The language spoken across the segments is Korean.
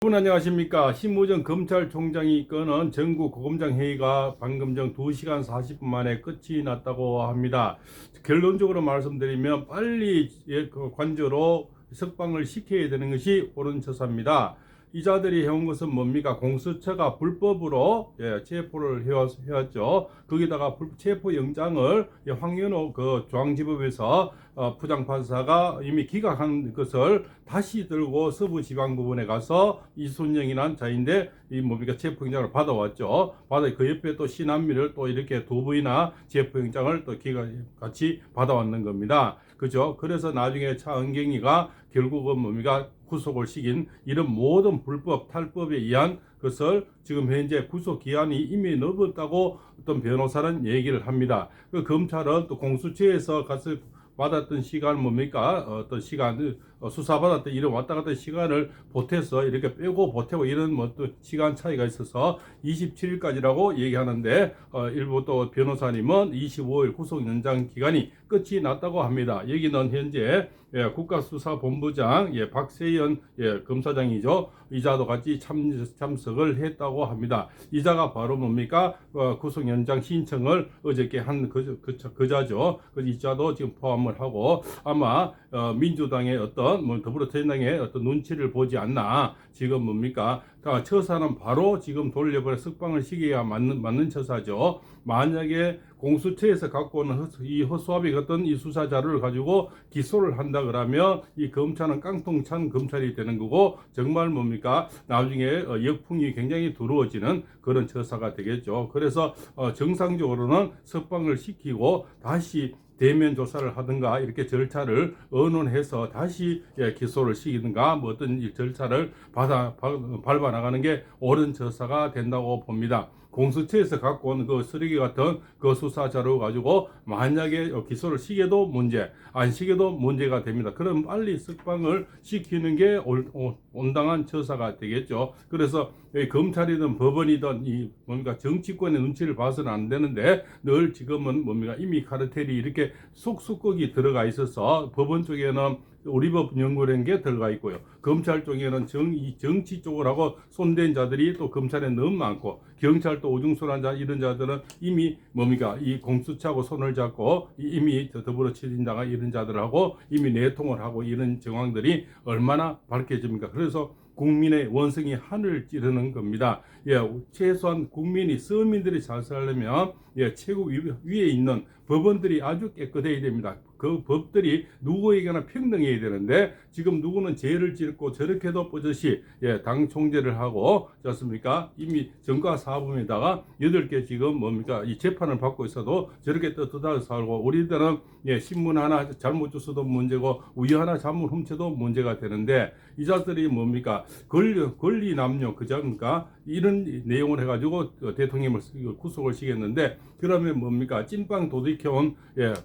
여러분 안녕하십니까. 심우정 검찰총장이 이끄는 전국 고검장 회의가 방금 전 2시간 40분 만에 끝이 났다고 합니다. 결론적으로 말씀드리면 빨리 관저로 석방을 시켜야 되는 것이 옳은 처사입니다. 이자들이 해온 것은 뭡니까? 공수처가 불법으로 체포를 해왔죠. 거기다가 체포영장을 황현호 중앙지법에서 부장판사가 이미 기각한 것을 다시 들고 서부지방법원에 가서 이순영이란 자인데 이 뭡니까 체포영장을 받아왔죠. 그 옆에 또 신한미를 또 이렇게 두 부이나 체포영장을 또 같이 받아왔는 겁니다. 그죠? 그래서 나중에 차은경이가 결국은 뭡니까 구속을 시킨 이런 모든 불법 탈법에 의한 것을 지금 현재 구속 기한이 이미 넘었다고 어떤 변호사는 얘기를 합니다. 그 검찰은 또 공수처에서 가서 받았던 시간 뭡니까 어떤 시간 수사받았던 이런 왔다 갔다 시간을 보태서 이렇게 빼고 보태고 이런 뭐 또 시간 차이가 있어서 27일까지라고 얘기하는데 일부 또 변호사님은 25일 구속 연장 기간이 끝이 났다고 합니다. 여기는 현재 국가수사본부장 박세현 검사장이죠. 이자도 같이 참석을 했다고 합니다. 이자가 바로 뭡니까 구속 연장 신청을 어저께 한 그자죠. 그 이자도 지금 포함을 하고 아마 민주당의 어떤 더불어민주당의 어떤 눈치를 보지 않나 지금 뭡니까 처사는 바로 지금 돌려버려 석방을 시켜야 맞는 처사죠. 만약에 공수처에서 갖고 오는 이 허수아비 같은 이 수사 자료를 가지고 기소를 한다 그러면 이 검찰은 깡통찬 검찰이 되는 거고 정말 뭡니까 나중에 역풍이 굉장히 두려워지는 그런 처사가 되겠죠. 그래서 정상적으로는 석방을 시키고 다시 대면 조사를 하든가 이렇게 절차를 의논해서 다시 기소를 시키든가 뭐 어떤 절차를 밟아 나가는 게 옳은 처사가 된다고 봅니다. 공수처에서 갖고 온 그 쓰레기 같은 그 수사 자료 가지고 만약에 기소를 시켜도 문제, 안 시켜도 문제가 됩니다. 그럼 빨리 석방을 시키는 게 온당한 처사가 되겠죠. 그래서 검찰이든 법원이든 이 뭡니까 정치권의 눈치를 봐서는 안 되는데 늘 지금은 뭡니까 이미 카르텔이 이렇게 속속거기 들어가 있어서 법원 쪽에는 우리 법 연구라는 게 들어가 있고요. 검찰 쪽에는 정치 쪽을 하고 손댄 자들이 또 검찰에 너무 많고 경찰 또 오중순한 자 이런 자들은 이미 뭡니까 이 공수처하고 손을 잡고 이미 더불어민주당과 이런 자들하고 이미 내통을 하고 이런 정황들이 얼마나 밝혀집니까? 그래서 국민의 원성이 하늘을 찌르는 겁니다. 최소한 국민이 서민들이 잘 살려면 최고 위에 있는 법원들이 아주 깨끗해야 됩니다. 그 법들이 누구에게나 평등해야 되는데 지금 누구는 죄를 짓고 저렇게도 버젓이 당 총재를 하고 졌습니까? 이미 정가사범에다가 8개 지금 뭡니까 이 재판을 받고 있어도 저렇게 떳떳하게 살고 우리들은 신문 하나 잘못 줬어도 문제고 우유 하나 잘못 훔쳐도 문제가 되는데 이 자들이 뭡니까 권리 남용 그자입니까 이런 내용을 해가지고 대통령을 구속을 시켰는데 그러면 뭡니까 찐빵 도둑해온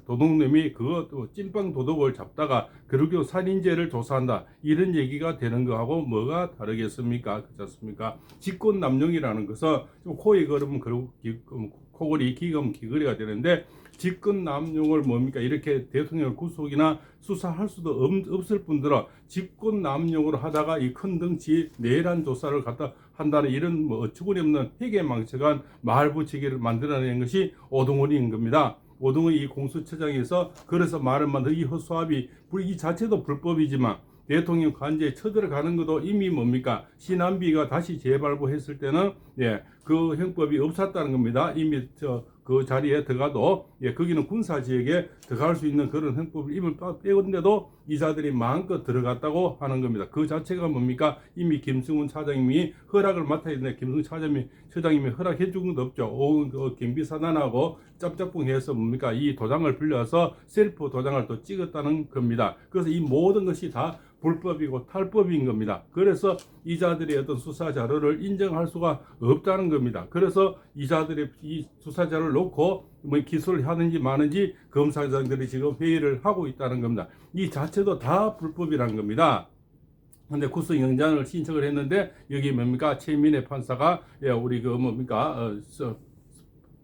도둑놈이 그것도 찐빵 도둑을 잡다가 그리고 살인죄를 조사한다 이런 얘기가 되는 거하고 뭐가 다르겠습니까? 그렇지 않습니까? 직권남용이라는 것은 좀 코에 걸으면 코골이 기금 기거리가 되는데 직권남용을 뭡니까 이렇게 대통령 구속이나 수사할 수도 없을 뿐더러 직권남용으로 하다가 이 큰 덩치 내란 조사를 갖다 한다는 이런 뭐 어처구니없는 회계망측한 말부치기를 만들어낸 것이 오동훈인 겁니다. 오동훈이 이 공수처장에서 그래서 말을 만든 이 허수아비 이 자체도 불법이지만 대통령 관저에 쳐들어가는 것도 이미 뭡니까 신한비가 다시 재발부했을 때는 그 형법이 없었다는 겁니다. 이미 그 자리에 들어가도 거기는 군사지역에 들어갈 수 있는 그런 형법을 이미 빼건데도 이자들이 마음껏 들어갔다고 하는 겁니다. 그 자체가 뭡니까 이미 김승훈 차장님이 허락을 맡아야 되는데 김승훈 차장님이 허락해 준 것도 없죠. 경비사단하고 짭짭꿍해서 뭡니까 이 도장을 빌려서 셀프 도장을 또 찍었다는 겁니다. 그래서 이 모든 것이 다 불법이고 탈법인 겁니다. 그래서 이자들의 어떤 수사 자료를 인정할 수가 없다는 겁니다. 그래서 이자들의 이 수사 자료를 놓고 뭐 기소를 하는지 마는지 검사장들이 지금 회의를 하고 있다는 겁니다. 이 자체도 다 불법이라는 겁니다. 근데 구속영장을 신청을 했는데 여기 뭡니까 최민혜 판사가 우리 그 뭡니까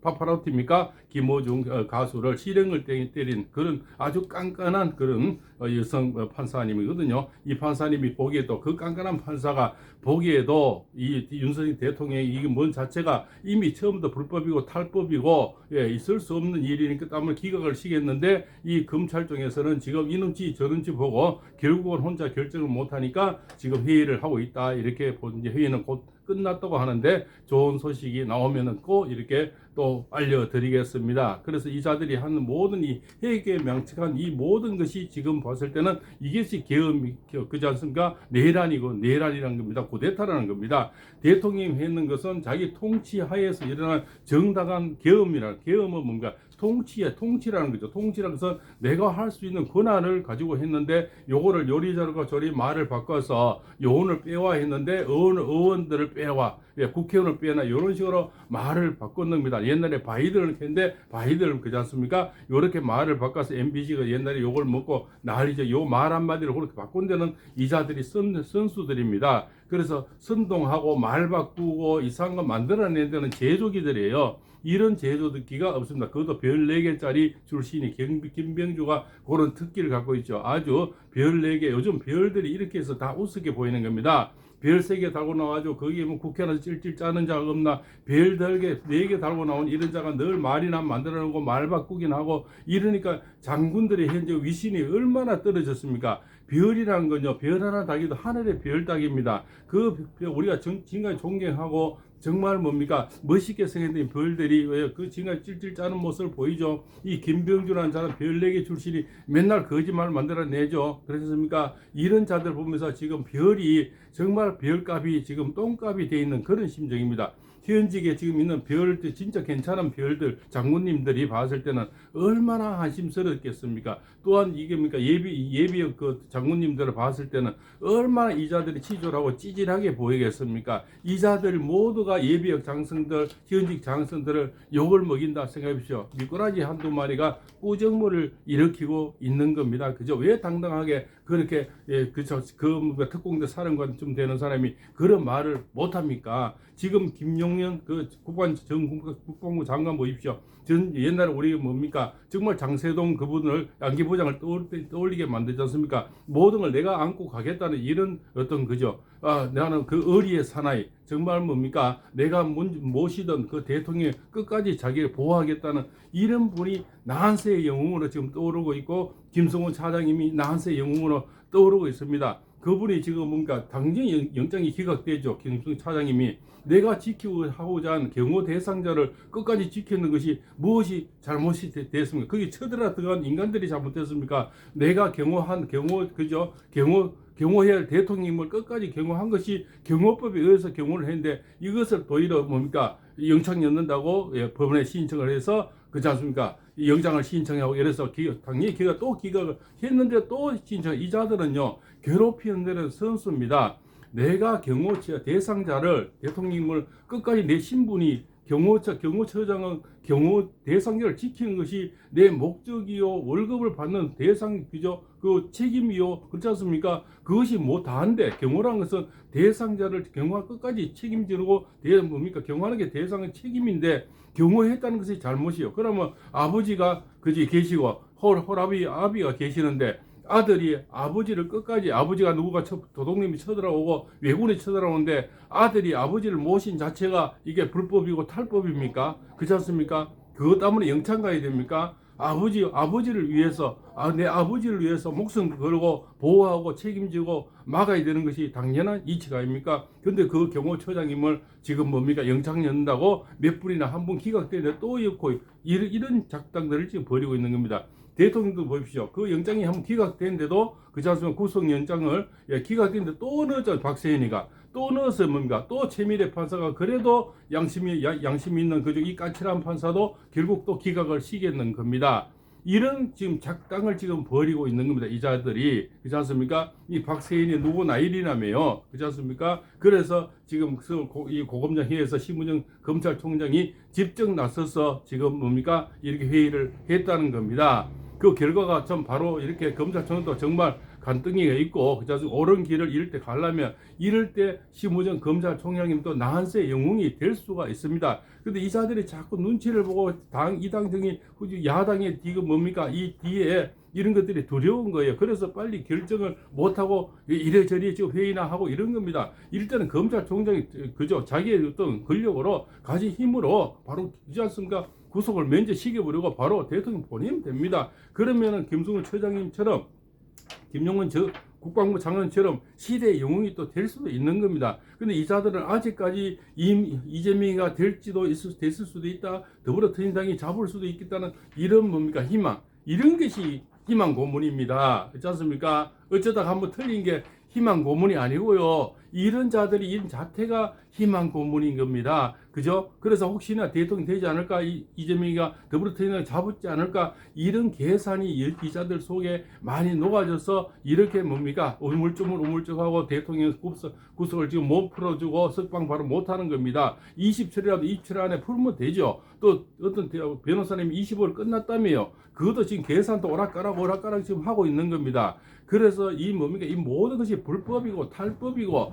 파파로티입니까? 김호중 가수를 실형을 때린 그런 아주 깐깐한 그런 여성 판사님이거든요. 이 판사님이 보기에도 그 깐깐한 판사가 보기에도 이 윤석열 대통령이 이게 뭔 자체가 이미 처음부터 불법이고 탈법이고 있을 수 없는 일이니까 때문에 기각을 시켰는데 이 검찰청에서는 지금 이눈치 저눈치 보고 결국은 혼자 결정을 못하니까 지금 회의를 하고 있다. 이렇게 이제 회의는 곧 끝났다고 하는데 좋은 소식이 나오면은 꼭 이렇게 또 알려드리겠습니다. 그래서 이자들이 하는 모든 이 회계 명칭한 이 모든 것이 지금 봤을 때는 이것이 계엄이 그지 않습니까? 내란이고 내란이라는 겁니다. 쿠데타라는 겁니다. 대통령이 했는 것은 자기 통치하에서 일어난 정당한 계엄은 뭔가 통치라는 거죠. 통치라는 것은 내가 할 수 있는 권한을 가지고 했는데 요거를 요리저리가 저리 말을 바꿔서 요원을 빼와 했는데 의원들을 빼와 국회의원을 빼나 이런 식으로 말을 바꾼 겁니다. 옛날에 바이든을 했는데 바이든을 그지 않습니까? 요렇게 말을 바꿔서 MBC가 옛날에 요걸 먹고 난리죠. 요 말 한마디를 그렇게 바꾼 데는 이자들이 선수들입니다. 그래서 선동하고 말 바꾸고 이상한 거 만들어낸 데는 제조기들이에요. 이런 제조기가 없습니다. 그것도 별 4개짜리 출신이 김병주가 그런 특기를 갖고 있죠. 아주 별 4개, 요즘 별들이 이렇게 해서 다 우습게 보이는 겁니다. 별 3개 달고 나와가지고 거기에 뭐 국회에서 찔찔 짜는 자가 없나, 별 4개 달고 나온 이런 자가 늘 말이나 만들어 놓고 말 바꾸긴 하고 이러니까 장군들의 현재 위신이 얼마나 떨어졌습니까? 별이라는 건요, 별 하나 따기도 하늘의 별 따기입니다. 그 우리가 지금까지 존경하고 정말 뭡니까? 멋있게 생긴 별들이 왜 그 지금까지 찔찔 짜는 모습을 보이죠? 이 김병주라는 자는 별 4개 출신이 맨날 거짓말 만들어내죠. 그렇습니까? 이런 자들 보면서 지금 별이 정말 별값이 지금 똥값이 돼 있는 그런 심정입니다. 현직에 지금 있는 별들, 진짜 괜찮은 별들, 장군님들이 봤을 때는 얼마나 한심스럽겠습니까? 또한 이게 뭡니까? 예비 그 장군님들을 봤을 때는 얼마나 이자들이 치졸하고 찌질하게 보이겠습니까? 이자들 모두가 예비역 장성들, 현직 장성들을 욕을 먹인다 생각해보십시오. 미꾸라지 한두 마리가 꾸정물을 일으키고 있는 겁니다. 그죠? 왜 당당하게 그렇게, 그죠? 특공대 사령관 좀 되는 사람이 그런 말을 못합니까? 지금 김용현 국방부 장관 보십시오. 옛날에 우리 뭡니까? 정말 장세동 그분을 양기부장을 떠올리게 만들지 않습니까? 모든 걸 내가 안고 가겠다는 이런 어떤 그죠? 나는 그 의리의 사나이 정말 뭡니까? 내가 모시던 그 대통령이 끝까지 자기를 보호하겠다는 이런 분이 나한세의 영웅으로 지금 떠오르고 있고 김성훈 차장님이 나한세의 영웅으로 떠오르고 있습니다. 그분이 지금 뭔가 당연히 영장이 기각되죠. 김성훈 차장님이 내가 지키고자 한 경호 대상자를 끝까지 지키는 것이 무엇이 잘못이 됐습니까? 거기 쳐들어 들어간 인간들이 잘못됐습니까? 내가 경호해야 할 대통령님을 끝까지 경호한 것이 경호법에 의해서 경호를 했는데 이것을 도리어 뭡니까? 영장 넣는다고 법원에 신청을 해서 그렇지 않습니까? 영장을 신청하고 이래서 당연히 또 기각을 했는데 또 신청. 이 자들은요 괴롭히는 데는 선수입니다. 내가 대상자를 대통령을 끝까지 내 신분이 경호처장은 경호 대상자를 지키는 것이 내 목적이요 월급을 받는 대상 그죠 그 책임이요 그렇지 않습니까? 그것이 뭐 다한데 경호라는 것은 대상자를 경호할 끝까지 책임지고 뭡니까 경호하는 게 대상의 책임인데 경호했다는 것이 잘못이요. 그러면 아버지가 그지 계시고 아비가 계시는데 아들이 아버지를 끝까지 아버지가 누구가 도둑님이 쳐들어오고 외군이 쳐들어오는데 아들이 아버지를 모신 자체가 이게 불법이고 탈법입니까? 그렇지 않습니까? 그것 때문에 영창 가야 됩니까? 아버지를 위해서 내 아버지를 위해서 목숨 걸고 보호하고 책임지고 막아야 되는 것이 당연한 이치가 아닙니까? 근데 그 경호처장님을 지금 뭡니까 영창 연다고 몇 분이나 한 분 기각되는데 또 엮고 이런 작당들을 지금 벌이고 있는 겁니다. 대통령도 보십시오. 그 영장이 한번 기각됐는데도 그렇지 않습니까? 구속영장을 기각됐는데 또 넣었죠. 박세현이가 또 넣어서 뭡니까? 또 최미래 판사가 그래도 양심이 있는 그저 이 까칠한 판사도 결국 또 기각을 시켰는 겁니다. 이런 지금 작당을 지금 벌이고 있는 겁니다. 이자들이 그렇지 않습니까? 이 박세인이 누구 나일이라며요. 그렇지 않습니까? 그래서 지금 이 고검장 회의에서 심우정 검찰총장이 직접 나서서 지금 뭡니까? 이렇게 회의를 했다는 겁니다. 그 결과가 좀 바로 이렇게 검찰총장도 정말 간등이가 있고 그래서 옳은 길을 이럴 때 가려면 이럴 때 심우정 검찰총장님 또 나한세 영웅이 될 수가 있습니다. 근데 이 자들이 자꾸 눈치를 보고 이 당 등이 야당의 뒤가 뭡니까 이 뒤에 이런 것들이 두려운 거예요. 그래서 빨리 결정을 못하고 이래저래 지금 회의나 하고 이런 겁니다. 일단은 검찰총장이 그저 자기의 어떤 권력으로 가진 힘으로 바로 이지 않습니까? 구속을 면제시켜버리고 바로 대통령 보내면 됩니다. 그러면은 김승훈 처장님처럼 김용은 국방부 장관처럼 시대의 영웅이 또 될 수도 있는 겁니다. 근데 이 자들은 아직까지 이재명이가 됐을 수도 있다. 더불어민주당이 잡을 수도 있겠다는 이런 뭡니까 희망. 이런 것이 희망 고문입니다. 그렇지 않습니까? 어쩌다가 한번 틀린 게 희망 고문이 아니고요. 이런 자들이 이런 자태가 희망 고문인 겁니다. 그죠? 그래서 혹시나 대통령 되지 않을까? 이재명이가 더불어민주당 잡지 않을까? 이런 계산이 이 자들 속에 많이 녹아져서 이렇게 뭡니까? 우물쭈물하고 대통령 구속을 지금 못 풀어주고 석방 바로 못하는 겁니다. 27일이라도 27일 안에 풀면 되죠. 또 어떤 변호사님이 25일 끝났다며요. 그것도 지금 계산도 오락가락 지금 하고 있는 겁니다. 그래서 이 모든 것이 불법이고 탈법이고,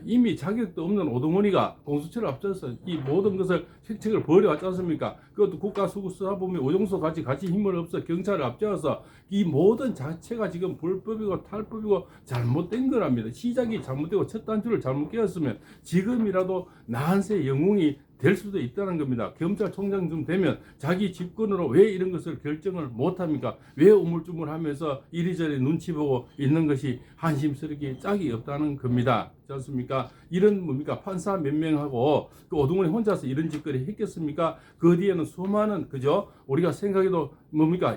이미 자격도 없는 오동원이가 공수처를 앞서서 이 모든 것을 획책을 벌여왔지 않습니까? 그것도 국가수사본부 오종수 같이 힘을 없어 경찰을 앞세워서 이 모든 자체가 지금 불법이고 탈법이고 잘못된 거랍니다. 시작이 잘못되고 첫 단추를 잘못 끼웠으면 지금이라도 나한세 영웅이 될 수도 있다는 겁니다. 검찰총장쯤 되면 자기 집권으로 왜 이런 것을 결정을 못합니까? 왜 우물쭈물하면서 이리저리 눈치 보고 있는 것이 한심스럽게 짝이 없다는 겁니다. 그렇지 않습니까? 이런 판사 몇 명하고 그 오동훈이 혼자서 이런 짓거리 했겠습니까? 그 뒤에는 수많은 그죠? 우리가 생각해도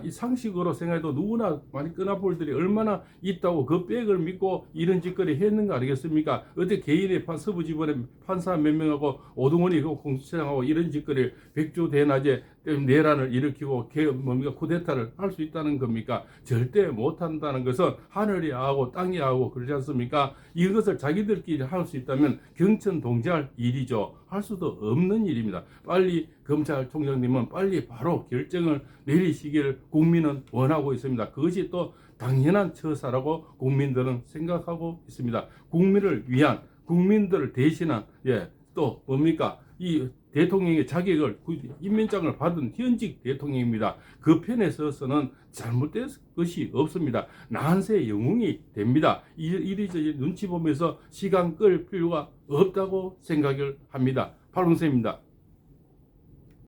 이 상식으로 생각해도 누구나 많이 끄나볼들이 얼마나 있다고 그 백을 믿고 이런 짓거리 했는가 아니겠습니까? 어떻게 개인의 서부 지번에 판사 몇 명하고 오동훈이 그 공수처장하고 이런 짓거리를 백주 대낮에 내란을 일으키고 쿠데타를 할 수 있다는 겁니까? 절대 못한다는 것은 하늘이 하고 땅이 하고 그러지 않습니까? 이것을 자기들끼리 할 수 있다면 경천 동지할 일이죠. 할 수도 없는 일입니다. 빨리 검찰총장님은 빨리 바로 결정을 내리시기를 국민은 원하고 있습니다. 그것이 또 당연한 처사라고 국민들은 생각하고 있습니다. 국민을 위한, 국민들을 대신한 또 이 대통령의 자격을 임명장을 받은 현직 대통령입니다. 그 편에 서서는 잘못된 것이 없습니다. 나한세 영웅이 됩니다. 이리저리 눈치 보면서 시간 끌 필요가 없다고 생각을 합니다. 팔봉쌤입니다.